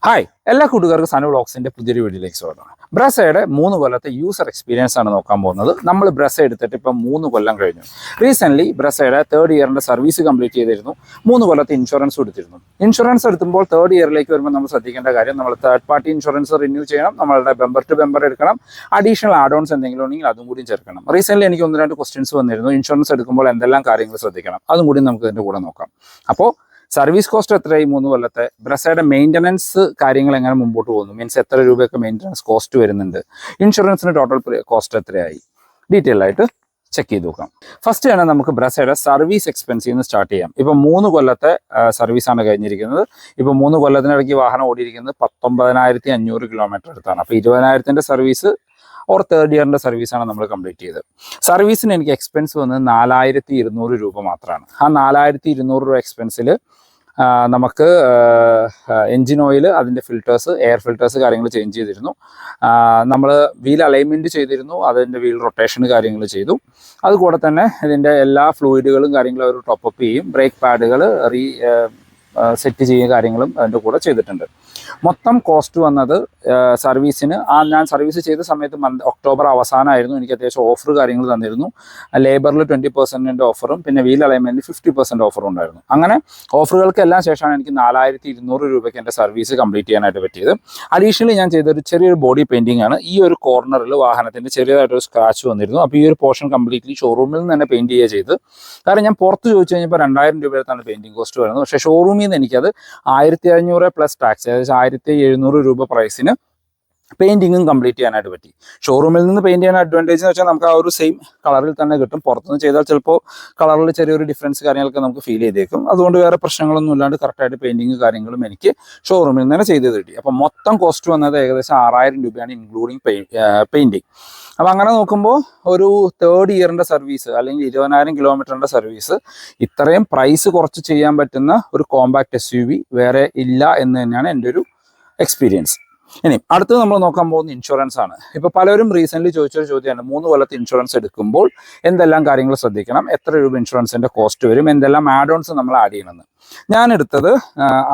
Hi എല്ലാ കൂട്ടുകാർക്കും സനു വ്ളോഗ്സിന്റെ പുതിയൊരു വീഡിയോയിലേക്ക് സ്വാഗതം. ബ്രസയുടെ 3 കൊല്ലത്തെ യൂസർ എക്സ്പീരിയൻസ് ആണ് നോക്കാൻ പോകുന്നത്. നമ്മൾ ബ്രസ എടുത്തിട്ട് ഇപ്പം 3 കൊല്ലം കഴിഞ്ഞു. റീസെന്റ് ബ്രസയുടെ 3rd ഇയറിന്റെ സർവീസ് കംപ്ലീറ്റ് ചെയ്തിരുന്നു. 3 കൊല്ലത്തെ ഇൻഷുറൻസ് എടുത്തിരുന്നു. ഇൻഷുറൻസ് എടുക്കുമ്പോൾ 3rd ഇയറിലേക്ക് വരുമ്പോൾ നമ്മൾ ശ്രദ്ധിക്കേണ്ട കാര്യം, നമ്മൾ തേർഡ് പാർട്ടി ഇൻഷുറൻസ് റിന്യൂ ചെയ്യണം, നമ്മളുടെ ബെമ്പർ ടു ബെമ്പർ എടുക്കണം, അഡീഷണൽ ആഡ് ഓൺസ് എന്തെങ്കിലും ഉണ്ടെങ്കിൽ അതും കൂടി ചേർക്കണം. റീസെന്റ് എനിക്ക് 1-2 ക്വസ്റ്റ്യൻസ് വന്നിരുന്നു. ഇൻഷുറൻസ് എടുക്കുമ്പോൾ എന്തെല്ലാം കാര്യങ്ങൾ ശ്രദ്ധിക്കണം, അതും കൂടി നമുക്ക് ഇതിന്റെ കൂടെ നോക്കാം. അപ്പോൾ സർവീസ് കോസ്റ്റ് എത്രയായി 3 കൊല്ലത്തെ, ബ്രസയുടെ മെയിൻ്റനൻസ് കാര്യങ്ങൾ എങ്ങനെ മുമ്പോട്ട് പോകുന്നു, മീൻസ് എത്ര രൂപയൊക്കെ മെയിൻ്റനൻസ് കോസ്റ്റ് വരുന്നുണ്ട്, ഇൻഷുറൻസിന് ടോട്ടൽ കോസ്റ്റ് എത്രയായി, ഡീറ്റെയിൽ ആയിട്ട് ചെക്ക് ചെയ്ത് നോക്കാം. ഫസ്റ്റ് തന്നെ നമുക്ക് ബ്രസയുടെ സർവീസ് എക്സ്പെൻസിൽ നിന്ന് സ്റ്റാർട്ട് ചെയ്യാം. ഇപ്പം 3 കൊല്ലത്തെ സർവീസാണ് കഴിഞ്ഞിരിക്കുന്നത്. ഇപ്പം 3 കൊല്ലത്തിനിടയ്ക്ക് വാഹനം ഓടിയിരിക്കുന്നത് 19,500 കിലോമീറ്റർ അടുത്താണ്. അപ്പോൾ 20,000-ന്റെ സർവീസ് ഓർ 3rd ഇയറിൻ്റെ സർവീസാണ് നമ്മൾ കംപ്ലീറ്റ് ചെയ്തത്. സർവീസിന് എനിക്ക് എക്സ്പെൻസ് വന്നത് 4,200 രൂപ മാത്രമാണ്. ആ 4,200 രൂപ എക്സ്പെൻസിൽ നമുക്ക് എൻജിൻ ഓയിൽ, അതിൻ്റെ ഫിൽറ്റേഴ്സ്, എയർ ഫിൽറ്റേഴ്സ് കാര്യങ്ങൾ ചേഞ്ച് ചെയ്തിരുന്നു. നമ്മൾ വീൽ അലൈൻമെൻറ്റ് ചെയ്തിരുന്നു, അതിൻ്റെ വീൽ റൊട്ടേഷൻ കാര്യങ്ങൾ ചെയ്തു. അതുകൂടെ തന്നെ ഇതിൻ്റെ എല്ലാ ഫ്ലൂയിഡുകളും കാര്യങ്ങളും അവർ ടോപ്പപ്പ് ചെയ്യും. ബ്രേക്ക് പാഡുകൾ സെറ്റ് ചെയ്യുന്ന കാര്യങ്ങളും അതിൻ്റെ കൂടെ ചെയ്തിട്ടുണ്ട്. മൊത്തം കോസ്റ്റ് വന്നത് സർവീസിന്, ഞാൻ സർവീസ് ചെയ്ത സമയത്ത് ഒക്ടോബർ അവസാനമായിരുന്നു. എനിക്ക് അത്യാവശ്യം ഓഫർ കാര്യങ്ങൾ തന്നിരുന്നു. ലേബറിൽ 20% ഓഫറും പിന്നെ വീൽ അലൈൻമെൻറ്റിന് 50% ഓഫറും ഉണ്ടായിരുന്നു. അങ്ങനെ ഓഫറുകൾക്കെല്ലാം ശേഷമാണ് എനിക്ക് 4,200 രൂപയ്ക്ക് എൻ്റെ സർവീസ് കംപ്ലീറ്റ് ചെയ്യാനായിട്ട് പറ്റിയത്. അഡീഷണലി ഞാൻ ചെയ്തൊരു ചെറിയൊരു ബോഡി പെയിൻറ്റിംഗ് ആണ്. ഈ ഒരു കോർണറിൽ വാഹനത്തിൻ്റെ ചെറിയതായിട്ടൊരു സ്ക്രാച്ച് വന്നിരുന്നു. അപ്പോൾ ഈ ഒരു പോർഷൻ കംപ്ലീറ്റ്ലി ഷോറൂമിൽ നിന്ന് തന്നെ പെയിൻറ്റ് ചെയ്യുക ചെയ്ത്. കാരണം ഞാൻ പുറത്ത് ചോദിച്ചു കഴിഞ്ഞപ്പോൾ 2,000 രൂപയാണ് പെയിൻറ്റിംഗ് കോസ്റ്റ് വരുന്നത്. പക്ഷേ ഷോറൂമിൽ നിന്ന് എനിക്കത് 1,500 പ്ലസ് ടാക്സ്, ഏകദേശം 1,700 രൂപ പ്രൈസിന് പെയിൻറ്റിങ്ങും കംപ്ലീറ്റ് ചെയ്യാനായിട്ട് പറ്റി. ഷോറൂമിൽ നിന്ന് പെയിൻറ്റ് ചെയ്യാൻ അഡ്വാൻറ്റേജ് എന്ന് വെച്ചാൽ നമുക്ക് ആ ഒരു സെയിം കളറിൽ തന്നെ കിട്ടും. പുറത്തുനിന്ന് ചെയ്താൽ ചിലപ്പോൾ കളറിൽ ചെറിയൊരു ഡിഫറൻസ് കാര്യങ്ങളൊക്കെ നമുക്ക് ഫീൽ ചെയ്തേക്കും. അതുകൊണ്ട് വേറെ പ്രശ്നങ്ങളൊന്നും ഇല്ലാണ്ട് കറക്റ്റായിട്ട് പെയിൻറ്റിങ് കാര്യങ്ങളും എനിക്ക് ഷോറൂമിൽ നിന്ന് തന്നെ ചെയ്ത് കിട്ടി. അപ്പോൾ മൊത്തം കോസ്റ്റ് വന്നത് ഏകദേശം 6,000 രൂപയാണ്, ഇൻക്ലൂഡിങ് പെയിൻറ്റിങ്. അപ്പോൾ അങ്ങനെ നോക്കുമ്പോൾ ഒരു 3rd ഇയറിൻ്റെ സർവീസ് അല്ലെങ്കിൽ 20,000 കിലോമീറ്ററിൻ്റെ സർവീസ് ഇത്രയും പ്രൈസ് കുറച്ച് ചെയ്യാൻ പറ്റുന്ന ഒരു കോമ്പാക്ട് SUV വേറെ ഇല്ല എന്ന് തന്നെയാണ് എൻ്റെ ഒരു എക്സ്പീരിയൻസ്. ഇനി അടുത്തത് നമ്മൾ നോക്കാൻ പോകുന്ന ഇൻഷുറൻസ് ആണ്. ഇപ്പോൾ പലരും റീസെൻ്റ്ലി ചോദിച്ചൊരു ചോദ്യമാണ്, 3 കൊല്ലത്തെ ഇൻഷുറൻസ് എടുക്കുമ്പോൾ എന്തെല്ലാം കാര്യങ്ങൾ ശ്രദ്ധിക്കണം, എത്ര രൂപ ഇൻഷുറൻസിൻ്റെ കോസ്റ്റ് വരും, എന്തെല്ലാം ആഡ് ഓൺസ് നമ്മൾ ആഡ് ചെയ്യണമെന്ന്. ഞാൻ എടുത്തത്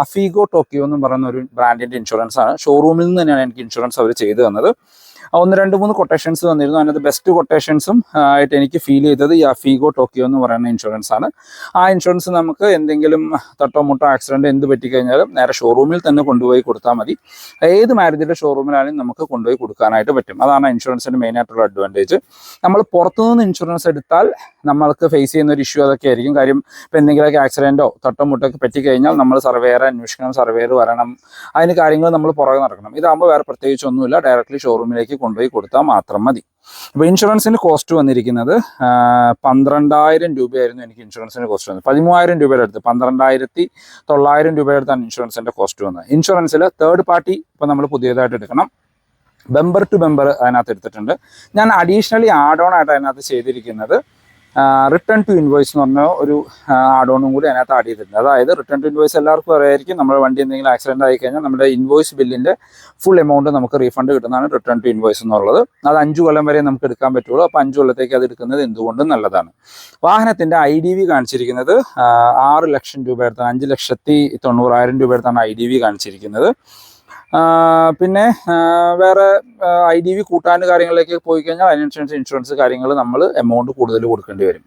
അഫീഗോ ടോക്കിയോ എന്ന് പറയുന്ന ഒരു ബ്രാൻഡിൻ്റെ ഇൻഷുറൻസ് ആണ്. ഷോറൂമിൽ നിന്ന് തന്നെയാണ് എനിക്ക് ഇൻഷുറൻസ് അവർ ചെയ്തു തന്നത്. 1-2-3 കൊട്ടേഷൻസ് തന്നിരുന്നു. അതിനകത്ത് ബെസ്റ്റ് കൊട്ടേഷൻസും ആയിട്ട് എനിക്ക് ഫീൽ ചെയ്തത് ഈ അഫീഗോ ടോക്കിയോ എന്ന് പറയുന്ന ഇൻഷുറൻസ് ആണ്. ആ ഇൻഷുറൻസ് നമുക്ക് എന്തെങ്കിലും തട്ടോ മുട്ടോ ആക്സിഡൻറ്റ് എന്ത് പറ്റിക്കഴിഞ്ഞാലും നേരെ ഷോറൂമിൽ തന്നെ കൊണ്ടുപോയി കൊടുത്താൽ മതി. ഏത് മാരുതിയുടെ ഷോറൂമിലാണെങ്കിലും നമുക്ക് കൊണ്ടുപോയി കൊടുക്കാനായിട്ട് പറ്റും. അതാണ് ഇൻഷുറൻസിൻ്റെ മെയിനായിട്ടുള്ള അഡ്വാൻറ്റേജ്. നമ്മൾ പുറത്തുനിന്ന് ഇൻഷുറൻസ് എടുത്താൽ നമ്മൾക്ക് ഫേസ് ചെയ്യുന്ന ഒരു ഇഷ്യൂ അതൊക്കെ ആയിരിക്കും. കാര്യം ഇപ്പോൾ എന്തെങ്കിലുമൊക്കെ ആക്സിഡൻറ്റോ തട്ടോ മുട്ടൊക്കെ പറ്റിക്കഴിഞ്ഞാൽ നമ്മൾ സർവേയറെ അന്വേഷിക്കണം, സർവേയർ വരണം, അതിന് കാര്യങ്ങൾ നമ്മൾ പുറകെ നടക്കണം. ഇതാകുമ്പോൾ വേറെ പ്രത്യേകിച്ചൊന്നുമില്ല, ഡയറക്റ്റ്ലി ഷോറൂമിലേക്ക് കൊണ്ടുപോയി കൊടുത്താൽ മാത്രം മതി. അപ്പോൾ ഇൻഷുറൻസിന് കോസ്റ്റ് വന്നിരിക്കുന്നത് 12,000 രൂപയായിരുന്നു എനിക്ക് ഇൻഷുറൻസിന് കോസ്റ്റ് വന്നത്. 13,000 രൂപയുടെ അടുത്ത്, 12,900 രൂപയുടെ അടുത്താണ് ഇൻഷുറൻസിൻ്റെ കോസ്റ്റ് വന്നത്. ഇൻഷുറൻസിൽ 3rd പാർട്ടി ഇപ്പോൾ നമ്മൾ പുതിയതായിട്ട് എടുക്കണം. ബെമ്പർ ടു ബെമ്പർ അതിനകത്ത് എടുത്തിട്ടുണ്ട്. ഞാൻ അഡീഷണലി ആഡ് ഓൺ ആയിട്ട് അതിനകത്ത് ചെയ്തിരിക്കുന്നത് റിട്ടേൺ ടു ഇൻവോയ്സ് എന്ന് പറഞ്ഞ ഒരു ആഡ് ഓണും കൂടി അതിനകത്ത് ആഡ് ചെയ്തിട്ടുണ്ട്. അതായത് റിട്ടേൺ ടു ഇൻവോയ്സ് എല്ലാവർക്കും അറിയായിരിക്കും, നമ്മുടെ വണ്ടി എന്തെങ്കിലും ആക്സിഡൻറ്റ് ആയി കഴിഞ്ഞാൽ നമ്മുടെ ഇൻവോയ്സ് ബില്ലിൻ്റെ ഫുൾ എമൗണ്ട് നമുക്ക് റീഫണ്ട് കിട്ടുന്നതാണ് റിട്ടേൺ ടു ഇൻവോയ്സ് എന്നുള്ളത്. അത് 5 കൊല്ലം വരെ നമുക്ക് എടുക്കാൻ പറ്റുള്ളൂ. അപ്പോൾ 5 കൊല്ലത്തേക്ക് അത് എടുക്കുന്നത് എന്തുകൊണ്ടും നല്ലതാണ്. വാഹനത്തിൻ്റെ IDV കാണിച്ചിരിക്കുന്നത് 6 ലക്ഷം രൂപ അടുത്താണ്, 5,90,000 രൂപ അടുത്താണ് IDV കാണിച്ചിരിക്കുന്നത്. പിന്നെ വേറെ IDV കൂട്ടാൻ കാര്യങ്ങളിലേക്ക് പോയി കഴിഞ്ഞാൽ അതിനനുസരിച്ച് ഇൻഷുറൻസ് കാര്യങ്ങൾ നമ്മൾ എമൗണ്ട് കൂടുതൽ കൊടുക്കേണ്ടി വരും.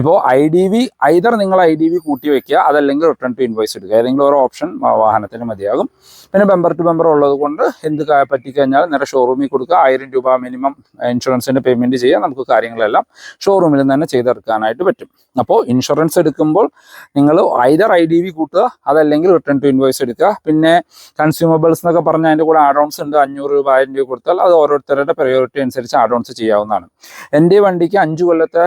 ഇപ്പോൾ IDV ഐദർ നിങ്ങൾ IDV കൂട്ടി വയ്ക്കുക, അതല്ലെങ്കിൽ റിട്ടേൺ ടു ഇൻവോയ്സ് എടുക്കുക, ഏതെങ്കിലും ഒരു ഓപ്ഷൻ വാഹനത്തിന് മതിയാകും. പിന്നെ ബെമ്പർ ടു ബെമ്പർ ഉള്ളത് കൊണ്ട് എന്ത് പറ്റിക്കഴിഞ്ഞാൽ നേരെ ഷോറൂമിൽ കൊടുക്കുക, 1,000 രൂപ മിനിമം ഇൻഷുറൻസിൻ്റെ പേയ്മെൻറ്റ് ചെയ്യാൻ നമുക്ക് കാര്യങ്ങളെല്ലാം ഷോറൂമിൽ തന്നെ ചെയ്തെടുക്കാനായിട്ട് പറ്റും. അപ്പോൾ ഇൻഷുറൻസ് എടുക്കുമ്പോൾ നിങ്ങൾ ഐദർ IDV കൂട്ടുക, അതല്ലെങ്കിൽ റിട്ടേൺ ടു ഇൻവോയ്സ് എടുക്കുക. പിന്നെ കൺസ്യൂമബിൾസ് എന്നൊക്കെ പറഞ്ഞാൽ അതിൻ്റെ കൂടെ ആഡ് ഓൺസ് ഉണ്ട്. 500 രൂപ 1,000 രൂപ കൊടുത്താൽ അത് ഓരോരുത്തരുടെ പ്രയോറിറ്റി അനുസരിച്ച് ആഡ് ഓൺസ് ചെയ്യാവുന്നതാണ്. എൻ്റെ വണ്ടിക്ക് 5 കൊല്ലത്തെ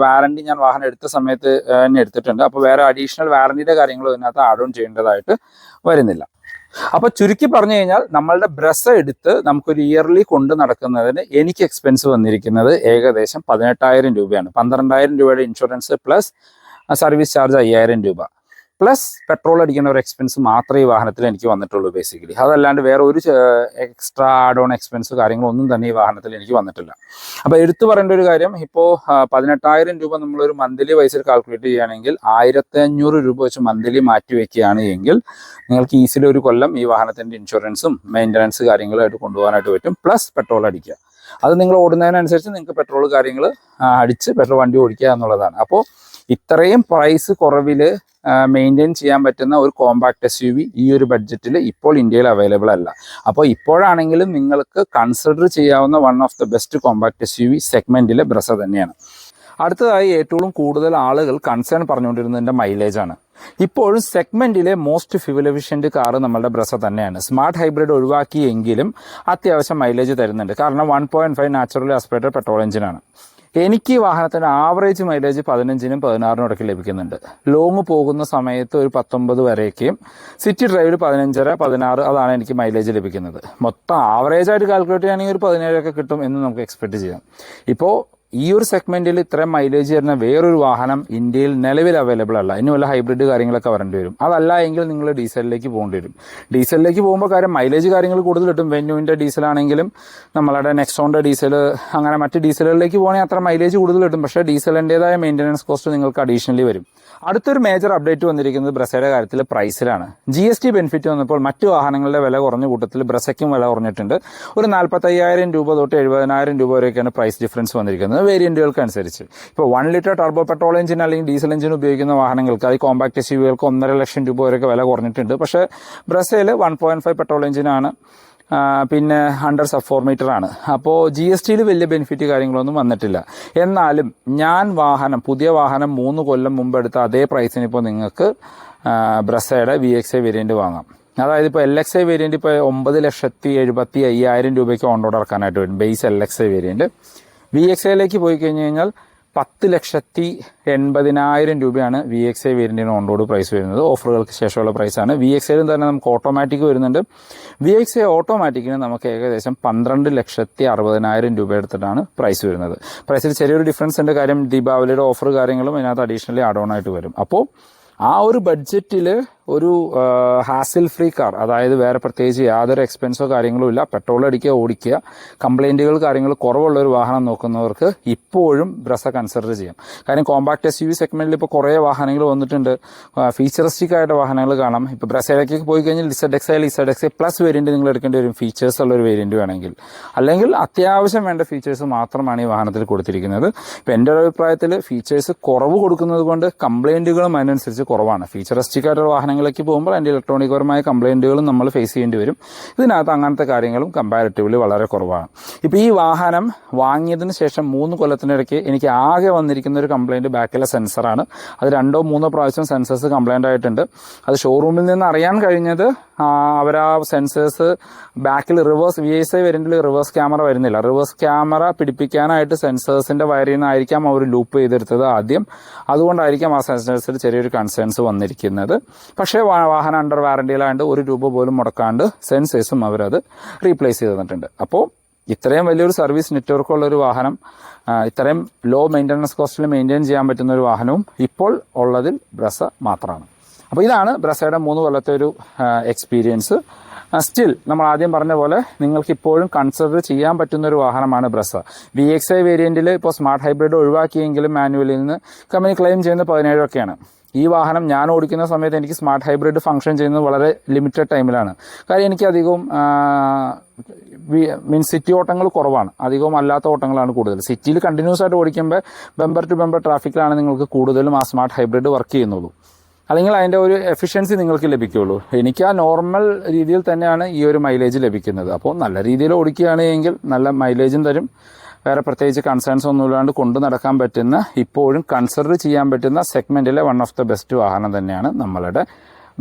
വാറണ്ടി ഞാൻ വാഹനം എടുത്ത സമയത്ത് തന്നെ എടുത്തിട്ടുണ്ട്. അപ്പോൾ വേറെ അഡീഷണൽ വാറണ്ടിയുടെ കാര്യങ്ങളും ഇതിനകത്ത് ആഡ് ഓൺ ചെയ്യേണ്ടതായിട്ട് വരുന്നില്ല. അപ്പോൾ ചുരുക്കി പറഞ്ഞു കഴിഞ്ഞാൽ നമ്മളുടെ ബ്രസ എടുത്ത് നമുക്കൊരു ഇയർലി കൊണ്ട് നടക്കുന്നതിന് എനിക്ക് എക്സ്പെൻസ് വന്നിരിക്കുന്നത് ഏകദേശം 18,000 രൂപയാണ്. 12,000 രൂപയുടെ ഇൻഷുറൻസ് പ്ലസ് സർവീസ് ചാർജ് 5,000 രൂപ. പ്ലസ് പെട്രോൾ അടിക്കുന്ന ഒരു എക്സ്പെൻസ് മാത്രമേ ഈ വാഹനത്തിൽ എനിക്ക് വന്നിട്ടുള്ളൂ ബേസിക്കലി. അതല്ലാണ്ട് വേറെ ഒരു എക്സ്ട്രാ ആഡ് ഓൺ എക്സ്പെൻസ് കാര്യങ്ങളൊന്നും തന്നെ ഈ വാഹനത്തിൽ എനിക്ക് വന്നിട്ടില്ല. അപ്പോൾ എടുത്തു പറയേണ്ട ഒരു കാര്യം, ഇപ്പോൾ 18,000 രൂപ നമ്മളൊരു മന്ത്ലി വൈസിൽ കാൽക്കുലേറ്റ് ചെയ്യുകയാണെങ്കിൽ 1,500 രൂപ വെച്ച് മന്ത്ലി മാറ്റി വയ്ക്കുകയാണ് എങ്കിൽ നിങ്ങൾക്ക് ഈസിലി ഒരു കൊല്ലം ഈ വാഹനത്തിൻ്റെ ഇൻഷുറൻസും മെയിൻ്റനൻസ് കാര്യങ്ങളായിട്ട് കൊണ്ടുപോകാനായിട്ട് പറ്റും. പ്ലസ് പെട്രോൾ അടിക്കുക, അത് നിങ്ങൾ ഓടുന്നതിനനുസരിച്ച് നിങ്ങൾക്ക് പെട്രോൾ കാര്യങ്ങൾ അടിച്ച് പെട്രോൾ വണ്ടി ഓടിക്കുക എന്നുള്ളതാണ്. അപ്പോൾ ഇത്രയും പ്രൈസ് കുറവിൽ മെയിൻറ്റെയിൻ ചെയ്യാൻ പറ്റുന്ന ഒരു കോമ്പാക്ട് SUV ഈ ഒരു ബഡ്ജറ്റിൽ ഇപ്പോൾ ഇന്ത്യയിൽ അവൈലബിൾ അല്ല. അപ്പോൾ ഇപ്പോഴാണെങ്കിലും നിങ്ങൾക്ക് കൺസിഡർ ചെയ്യാവുന്ന one of the best compact SUV സെഗ്മെൻറ്റിലെ ബ്രസ തന്നെയാണ്. അടുത്തതായി ഏറ്റവും കൂടുതൽ ആളുകൾ കൺസേൺ പറഞ്ഞുകൊണ്ടിരുന്നതിൻ്റെ മൈലേജാണ്. ഇപ്പോഴും സെഗ്മെൻറ്റിലെ മോസ്റ്റ് ഫ്യൂവൽ എഫിഷ്യൻറ്റ് കാറ് നമ്മളുടെ ബ്രസ തന്നെയാണ്. സ്മാർട്ട് ഹൈബ്രിഡ് ഒഴിവാക്കിയെങ്കിലും അത്യാവശ്യം മൈലേജ് തരുന്നുണ്ട്. കാരണം 1.5 നാച്ചുറലി ആസ്പിറേറ്റഡ് പെട്രോൾ എഞ്ചിനാണ്. എനിക്ക് ഈ വാഹനത്തിന് ആവറേജ് മൈലേജ് 15-നും 16-നും ഇടയ്ക്ക് ലഭിക്കുന്നുണ്ട്. ലോങ് പോകുന്ന സമയത്ത് ഒരു 19 വരെയൊക്കെയും, സിറ്റി ഡ്രൈവിൽ 15.5, 16 അതാണ് എനിക്ക് മൈലേജ് ലഭിക്കുന്നത്. മൊത്തം ആവറേജായിട്ട് കാൽക്കുലേറ്റ് ചെയ്യുകയാണെങ്കിൽ ഒരു 17 കിട്ടും എന്ന് നമുക്ക് എക്സ്പെക്റ്റ് ചെയ്യാം. ഇപ്പോൾ ഈ ഒരു സെഗ്മെൻറ്റിൽ ഇത്രയും മൈലേജ് തരുന്ന വേറൊരു വാഹനം ഇന്ത്യയിൽ നിലവിൽ അവൈലബിൾ അല്ല. ഇനി വല്ല ഹൈബ്രിഡ് കാര്യങ്ങളൊക്കെ വരേണ്ടി വരും. അതല്ല എങ്കിൽ നിങ്ങൾ ഡീസലിലേക്ക് പോകേണ്ടി വരും. ഡീസലിലേക്ക് പോകുമ്പോൾ കാര്യം മൈലേജ് കാര്യങ്ങൾ കൂടുതൽ കിട്ടും. വെന്യൂവിൻ്റെ ഡീസലാണെങ്കിലും നമ്മളുടെ നെക്സോണിൻ്റെ ഡീസൽ, അങ്ങനെ മറ്റ് ഡീസലുകളിലേക്ക് പോകണമെങ്കിൽ അത്ര മൈലേജ് കൂടുതൽ കിട്ടും. പക്ഷേ ഡീസലിൻ്റെതായ മെയിൻ്റനൻസ് കോസ്റ്റ് നിങ്ങൾക്ക് അഡീഷണലി വരും. അടുത്തൊരു മേജർ അപ്ഡേറ്റ് വന്നിരിക്കുന്നത് ബ്രസയുടെ കാര്യത്തിൽ പ്രൈസിലാണ്. GST ബെനിഫിറ്റ് വന്നപ്പോൾ മറ്റു വാഹനങ്ങളുടെ വില കുറഞ്ഞ കൂട്ടത്തിൽ ബ്രസയ്ക്കും വില കുറഞ്ഞിട്ടുണ്ട്. ഒരു 45,000 രൂപ തൊട്ട് 70,000 രൂപ വരെയൊക്കെയാണ് പ്രൈസ് ഡിഫറൻസ് വന്നിരിക്കുന്നത് വേരിയന്റുകൾക്ക് അനുസരിച്ച്. ഇപ്പോൾ 1 ലിറ്റർ ടർബോ പെട്രോൾ എഞ്ചിൻ അല്ലെങ്കിൽ ഡീസൽ എഞ്ചിൻ ഉപയോഗിക്കുന്ന വാഹനങ്ങൾക്ക്, അത് കോമ്പാക്ട് SUVകൾക്ക് 1.5 ലക്ഷം രൂപ വരെയൊക്കെ വില കുറഞ്ഞിട്ടുണ്ട്. പക്ഷേ ബ്രസയിൽ 1.5 പെട്രോൾ എഞ്ചിനാണ്, പിന്നെ അണ്ടർ സബ് 4 മീറ്ററാണ്. അപ്പോൾ GSTയിൽ വലിയ ബെനിഫിറ്റ് കാര്യങ്ങളൊന്നും വന്നിട്ടില്ല. എന്നാലും പുതിയ വാഹനം 3 കൊല്ലം മുമ്പ് എടുത്ത അതേ പ്രൈസിന് ഇപ്പോൾ നിങ്ങൾക്ക് ബ്രസയുടെ VXI വേരിയൻറ്റ് വാങ്ങാം. അതായത് ഇപ്പോൾ LXI വേരിയൻറ്റ് ഇപ്പോൾ 9,75,000 രൂപയ്ക്ക് ഓൺ റോഡ് ഇറക്കാനായിട്ട് വരും ബേസ് LXI വേരിയൻറ്റ്. VXIയിലേക്ക് പോയി കഴിഞ്ഞ് കഴിഞ്ഞാൽ 10,80,000 രൂപയാണ് VXI വേരിയൻറ്റിന് ഓൺ റോഡ് പ്രൈസ് വരുന്നത്. ഓഫറുകൾക്ക് ശേഷമുള്ള പ്രൈസാണ്. VXIയിലും തന്നെ നമുക്ക് ഓട്ടോമാറ്റിക് വരുന്നുണ്ട്. VXI ഓട്ടോമാറ്റിക്കിന് നമുക്ക് ഏകദേശം 12,60,000 രൂപ എടുത്തിട്ടാണ് പ്രൈസ് വരുന്നത്. പ്രൈസിൽ ചെറിയൊരു ഡിഫറൻസ് ഉണ്ട്. കാര്യം ദീപാവലിയുടെ ഓഫർ കാര്യങ്ങളും അതിനകത്ത് അഡീഷണലി ആഡ് ഓൺ ആയിട്ട് വരും. അപ്പോൾ ആ ഒരു ബഡ്ജറ്റിൽ ഒരു ഹാസിൽ ഫ്രീ കാർ, അതായത് വേറെ പ്രത്യേകിച്ച് യാതൊരു എക്സ്പെൻസോ കാര്യങ്ങളോ ഇല്ല, പെട്രോൾ അടിക്കുക, ഓടിക്കുക, കംപ്ലൈൻറ്റുകൾ കാര്യങ്ങൾ കുറവുള്ള ഒരു വാഹനം നോക്കുന്നവർക്ക് ഇപ്പോഴും ബ്രസ കൺസിഡർ ചെയ്യാം. കാര്യം കോമ്പാക്ട് SUV സെഗ്മെൻറ്റിൽ ഇപ്പോൾ കുറേ വാഹനങ്ങൾ വന്നിട്ടുണ്ട്. ഫീച്ചറിസ്റ്റിക് ആയിട്ട് വാഹനങ്ങൾ കാണാം. ഇപ്പോൾ ബ്രസയിലേക്ക് പോയി കഴിഞ്ഞാൽ ZXi പ്ലസ് വേരിയൻറ്റ് നിങ്ങൾ എടുക്കേണ്ടി വരും, ഫീച്ചേഴ്സ് ഉള്ളൊരു വേരിയൻറ്റ് വേണമെങ്കിൽ. അല്ലെങ്കിൽ അത്യാവശ്യം വേണ്ട ഫീച്ചേഴ്സ് മാത്രമാണ് ഈ വാഹനത്തിൽ കൊടുത്തിരിക്കുന്നത്. ഇപ്പോൾ എൻ്റെ ഒരു അഭിപ്രായത്തിൽ ഫീച്ചേഴ്സ് കുറവ് കൊടുക്കുന്നത് കൊണ്ട് കംപ്ലൈൻറ്റുകളും അതിനനുസരിച്ച് കുറവാണ്. ഫീച്ചറിസ്റ്റിക് ആയിട്ടുള്ള വാഹനങ്ങളിലേക്ക് പോകുമ്പോൾ അതിൻ്റെ ഇലക്ട്രോണികപരമായ കംപ്ലൈൻറ്റുകളും നമ്മൾ ഫേസ് ചെയ്യേണ്ടി വരും. ഇതിനകത്ത് അങ്ങനത്തെ കാര്യങ്ങളും കമ്പാരിറ്റീവ്ലി വളരെ കുറവാണ്. ഇപ്പോൾ ഈ വാഹനം വാങ്ങിയതിന് ശേഷം 3 കൊല്ലത്തിനിടയ്ക്ക് എനിക്ക് ആകെ വന്നിരിക്കുന്ന ഒരു കംപ്ലൈൻറ്റ് ബാക്കിലെ സെൻസറാണ്. അത് 2-3 പ്രാവശ്യം സെൻസേഴ്സ് കംപ്ലൈൻ്റ് ആയിട്ടുണ്ട്. അത് ഷോറൂമിൽ നിന്ന് അറിയാൻ കഴിഞ്ഞത് അവർ ആ സെൻസേഴ്സ് ബാക്കിൽ VXI വേരിയൻറ്റിൽ റിവേഴ്സ് ക്യാമറ വരുന്നില്ല. റിവേഴ്സ് ക്യാമറ പിടിപ്പിക്കാനായിട്ട് സെൻസേഴ്സിൻ്റെ വയറിൽ നിന്നായിരിക്കാം അവർ ലൂപ്പ് ചെയ്തെടുത്തത് ആദ്യം. അതുകൊണ്ടായിരിക്കാം ആ സെൻസേഴ്സിൽ ചെറിയൊരു കൺസേൺസ് വന്നിരിക്കുന്നത്. പക്ഷേ വാഹനം അണ്ടർ വാറണ്ടിയിലാണ്ട് 1 രൂപ പോലും മുടക്കാണ്ട് സെൻസേഴ്സും അവരത് റീപ്ലേസ് ചെയ്ത് തന്നിട്ടുണ്ട്. അപ്പോൾ ഇത്രയും വലിയൊരു സർവീസ് നെറ്റ്വർക്ക് ഉള്ളൊരു വാഹനം, ഇത്രയും ലോ മെയിൻ്റനൻസ് കോസ്റ്റിൽ മെയിൻറ്റെയിൻ ചെയ്യാൻ പറ്റുന്ന ഒരു വാഹനവും ഇപ്പോൾ ഉള്ളതിൽ ബ്രസ മാത്രമാണ്. അപ്പോൾ ഇതാണ് ബ്രസയുടെ 3 കൊല്ലത്തെ ഒരു എക്സ്പീരിയൻസ്. സ്റ്റിൽ നമ്മൾ ആദ്യം പറഞ്ഞ പോലെ നിങ്ങൾക്ക് ഇപ്പോഴും കൺസിഡർ ചെയ്യാൻ പറ്റുന്ന ഒരു വാഹനമാണ് ബ്രസ. VXI വേരിയൻറ്റിൽ ഇപ്പോൾ സ്മാർട്ട് ഹൈബ്രിഡ് ഒഴിവാക്കിയെങ്കിലും മാനുവലിൽ നിന്ന് കമ്പനി ക്ലെയിം ചെയ്യുന്നത് 17 ഒക്കെയാണ്. ഈ വാഹനം ഞാൻ ഓടിക്കുന്ന സമയത്ത് എനിക്ക് സ്മാർട്ട് ഹൈബ്രിഡ് ഫംഗ്ഷൻ ചെയ്യുന്നത് വളരെ ലിമിറ്റഡ് ടൈമിലാണ്. കാര്യം എനിക്ക് അധികവും സിറ്റി ഓട്ടങ്ങൾ കുറവാണ്, അധികവും അല്ലാത്ത ഓട്ടങ്ങളാണ് കൂടുതൽ. സിറ്റിയിൽ കണ്ടിന്യൂസ് ആയിട്ട് ഓടിക്കുമ്പോൾ ബമ്പർ ടു ബമ്പർ ട്രാഫിക്കിലാണ് നിങ്ങൾക്ക് കൂടുതലും ആ സ്മാർട്ട് ഹൈബ്രിഡ് വർക്ക് ചെയ്യുന്നുള്ളൂ. അല്ലെങ്കിൽ അതിൻ്റെ ഒരു എഫിഷ്യൻസി നിങ്ങൾക്ക് ലഭിക്കുകയുള്ളൂ. എനിക്ക് ആ നോർമൽ രീതിയിൽ തന്നെയാണ് ഈ ഒരു മൈലേജ് ലഭിക്കുന്നത്. അപ്പോൾ നല്ല രീതിയിൽ ഓടിക്കുകയാണെങ്കിൽ നല്ല മൈലേജും തരും. വേറെ പ്രത്യേകിച്ച് കൺസേൺസ് ഒന്നുമില്ലാണ്ട് കൊണ്ടു നടക്കാൻ പറ്റുന്ന, ഇപ്പോഴും കൺസിഡർ ചെയ്യാൻ പറ്റുന്ന സെഗ്മെൻറ്റിലെ വൺ ഓഫ് ദ ബെസ്റ്റ് വാഹനം തന്നെയാണ് നമ്മളുടെ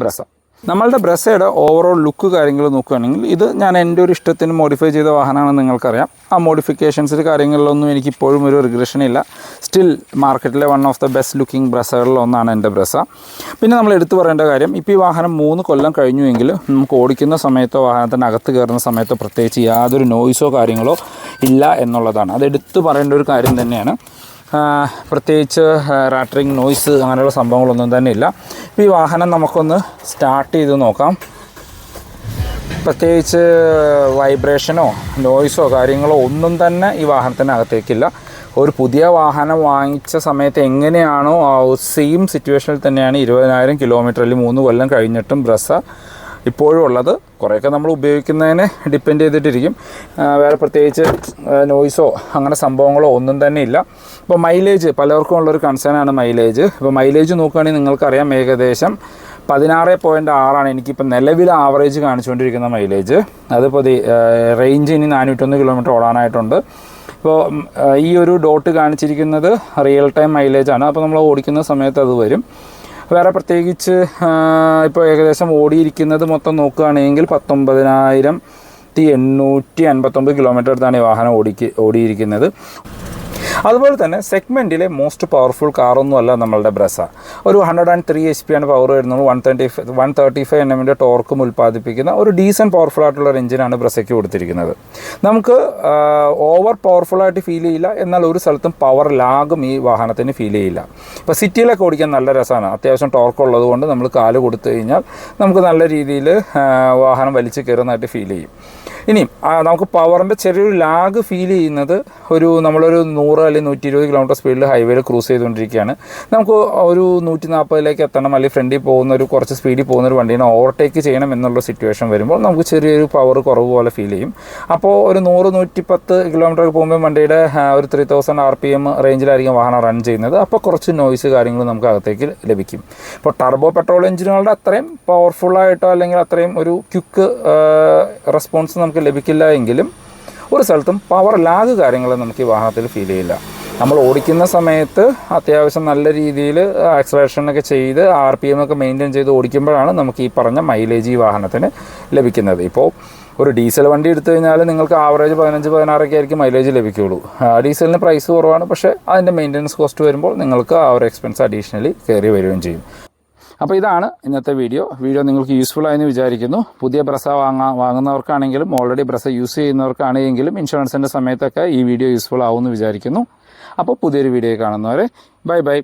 ബ്രസ. നമ്മളുടെ ബ്രസയുടെ ഓവറോൾ ലുക്ക് കാര്യങ്ങൾ നോക്കുകയാണെങ്കിൽ ഇത് ഞാൻ എൻ്റെ ഒരു ഇഷ്ടത്തിന് മോഡിഫൈ ചെയ്ത വാഹനമാണെന്ന് നിങ്ങൾക്കറിയാം. ആ മോഡിഫിക്കേഷൻസിൽ കാര്യങ്ങളിലൊന്നും എനിക്കിപ്പോഴും ഒരു റിഗ്രഷൻ ഇല്ല. സ്റ്റിൽ മാർക്കറ്റിലെ one of the best looking ബ്രസകളിലൊന്നാണ് എൻ്റെ ബ്രസ. പിന്നെ നമ്മൾ എടുത്തു പറയേണ്ട കാര്യം, ഇപ്പോൾ ഈ വാഹനം 3 കൊല്ലം കഴിഞ്ഞുവെങ്കിൽ നമുക്ക് ഓടിക്കുന്ന സമയത്തോ വാഹനത്തിനകത്ത് കയറുന്ന സമയത്തോ പ്രത്യേകിച്ച് യാതൊരു നോയ്സോ കാര്യങ്ങളോ ഇല്ല എന്നുള്ളതാണ്. അത് എടുത്തു പറയേണ്ട ഒരു കാര്യം തന്നെയാണ്. പ്രത്യേകിച്ച് റാറ്ററിങ് നോയ്സ് അങ്ങനെയുള്ള സംഭവങ്ങളൊന്നും തന്നെ ഇല്ല. ഇപ്പോൾ ഈ വാഹനം നമുക്കൊന്ന് സ്റ്റാർട്ട് ചെയ്ത് നോക്കാം. പ്രത്യേകിച്ച് വൈബ്രേഷനോ നോയ്സോ കാര്യങ്ങളോ ഒന്നും തന്നെ ഈ വാഹനത്തിനകത്തേക്കില്ല. ഒരു പുതിയ വാഹനം വാങ്ങിച്ച സമയത്ത് എങ്ങനെയാണോ ആ സെയിം സിറ്റുവേഷനിൽ തന്നെയാണ് 20,000 കിലോമീറ്ററിൽ 3 കൊല്ലം കഴിഞ്ഞിട്ടും ബ്രസ ഇപ്പോഴും ഉള്ളത്. കുറേയൊക്കെ നമ്മൾ ഉപയോഗിക്കുന്നതിനെ ഡിപ്പെൻഡ് ചെയ്തിട്ടിരിക്കും. വേറെ പ്രത്യേകിച്ച് നോയ്സോ അങ്ങനെ സംഭവങ്ങളോ ഒന്നും തന്നെ ഇല്ല. ഇപ്പോൾ മൈലേജ് പലർക്കും ഉള്ളൊരു കൺസേണാണ് മൈലേജ്. ഇപ്പോൾ മൈലേജ് നോക്കുകയാണെങ്കിൽ നിങ്ങൾക്കറിയാം ഏകദേശം 16.6 എനിക്കിപ്പോൾ നിലവിൽ ആവറേജ് കാണിച്ചുകൊണ്ടിരിക്കുന്ന മൈലേജ്. അതിപ്പോൾ റേഞ്ച് ഇനി 401 കിലോമീറ്റർ ഓടാനായിട്ടുണ്ട്. ഇപ്പോൾ ഈ ഒരു ഡോട്ട് കാണിച്ചിരിക്കുന്നത് റിയൽ ടൈം മൈലേജാണ്. അപ്പോൾ നമ്മൾ ഓടിക്കുന്ന സമയത്ത് അത് വരും. വേറെ പ്രത്യേകിച്ച് ഇപ്പോൾ ഏകദേശം ഓടിയിരിക്കുന്നത് മൊത്തം നോക്കുകയാണെങ്കിൽ 19,859 കിലോമീറ്റർ അടുത്താണ് ഈ വാഹനം ഓടിയിരിക്കുന്നത്. അതുപോലെ തന്നെ സെഗ്മെൻറ്റിലെ മോസ്റ്റ് പവർഫുൾ കാറൊന്നുമല്ല നമ്മളുടെ ബ്രസ. ഒരു 103 HP ആണ് പവർ വരുന്നത്. 135 Nm ടോർക്കും ഉൽപ്പാദിപ്പിക്കുന്ന ഒരു ഡീസൻറ്റ് പവർഫുൾ ആയിട്ടുള്ള ഒരു എഞ്ചിനാണ് ബ്രസയ്ക്ക് കൊടുത്തിരിക്കുന്നത്. നമുക്ക് ഓവർ പവർഫുള്ളായിട്ട് ഫീൽ ചെയ്യില്ല, എന്നാൽ ഒരു സ്ഥലത്തും പവർ ലാഗും ഈ വാഹനത്തിന് ഫീൽ ചെയ്യില്ല. ഇപ്പോൾ സിറ്റിയിലൊക്കെ ഓടിക്കാൻ നല്ല രസമാണ്. അത്യാവശ്യം ടോർക്ക് ഉള്ളത് കൊണ്ട് നമ്മൾ കാല് കൊടുത്തു കഴിഞ്ഞാൽ നമുക്ക് നല്ല രീതിയിൽ വാഹനം വലിച്ച് കയറുന്നതായിട്ട് ഫീൽ ചെയ്യും. ഇനിയും നമുക്ക് പവറിൻ്റെ ചെറിയൊരു ലാഗ് ഫീൽ ചെയ്യുന്നത് നമ്മളൊരു 100 അല്ലെങ്കിൽ 120 കിലോമീറ്റർ സ്പീഡിൽ ഹൈവേയിൽ ക്രൂസ് ചെയ്തുകൊണ്ടിരിക്കുകയാണ്. നമുക്ക് ഒരു 140 എത്തണം, അല്ലെങ്കിൽ ഫ്രണ്ടിൽ പോകുന്ന ഒരു കുറച്ച് സ്പീഡിൽ പോകുന്ന ഒരു വണ്ടീനെ ഓവർടേക്ക് ചെയ്യണം എന്നുള്ള സിറ്റുവേഷൻ വരുമ്പോൾ നമുക്ക് ചെറിയൊരു പവർ കുറവ് പോലെ ഫീൽ ചെയ്യും. അപ്പോൾ ഒരു 100-110 കിലോമീറ്റർ പോകുമ്പോൾ വണ്ടിയുടെ ഒരു 3000 RPM റേഞ്ചിലായിരിക്കും വാഹനം റൺ ചെയ്യുന്നത്. അപ്പോൾ കുറച്ച് നോയ്സ് കാര്യങ്ങൾ നമുക്ക് അകത്തേക്ക് ലഭിക്കും. ഇപ്പോൾ ടർബോ പെട്രോൾ എഞ്ചിനുകളുടെ അത്രയും പവർഫുള്ളായിട്ടോ അല്ലെങ്കിൽ അത്രയും ഒരു ക്വിക്ക് റെസ്പോൺസ് നമുക്ക് ലഭിക്കില്ല എങ്കിലും ഒരു സ്ഥലത്തും പവർ ലാഗ് കാര്യങ്ങൾ നമുക്ക് ഈ വാഹനത്തിൽ ഫീൽ ചെയ്യില്ല. നമ്മൾ ഓടിക്കുന്ന സമയത്ത് അത്യാവശ്യം നല്ല രീതിയിൽ ആക്സലറേഷനൊക്കെ ചെയ്ത് RPM ഒക്കെ മെയിൻറ്റെയിൻ ചെയ്ത് ഓടിക്കുമ്പോഴാണ് നമുക്ക് ഈ പറഞ്ഞ മൈലേജ് ഈ വാഹനത്തിന് ലഭിക്കുന്നത്. ഇപ്പോൾ ഒരു ഡീസൽ വണ്ടി എടുത്തു കഴിഞ്ഞാൽ നിങ്ങൾക്ക് ആവറേജ് 15-16 ആയിരിക്കും മൈലേജ് ലഭിക്കുകയുള്ളൂ. ഡീസലിന് പ്രൈസ് കുറവാണ്, പക്ഷേ അതിൻ്റെ മെയിൻ്റനൻസ് കോസ്റ്റ് വരുമ്പോൾ നിങ്ങൾക്ക് ആ ഒരു എക്സ്പെൻസ് അഡീഷണലി കയറി വരികയും ചെയ്യും. അപ്പോൾ ഇതാണ് ഇന്നത്തെ വീഡിയോ നിങ്ങൾക്ക് യൂസ്ഫുൾ ആയെന്ന് വിചാരിക്കുന്നു. പുതിയ ബ്രസ വാങ്ങുന്നവർക്കാണെങ്കിലും ഓൾറെഡി ബ്രസ യൂസ് ചെയ്യുന്നവർക്കാണെങ്കിലും ഇൻഷുറൻസിൻ്റെ സമയത്തൊക്കെ ഈ വീഡിയോ യൂസ്ഫുൾ ആവുമെന്ന് വിചാരിക്കുന്നു. അപ്പോൾ പുതിയൊരു വീഡിയോ കാണുന്നവരെ ബൈ.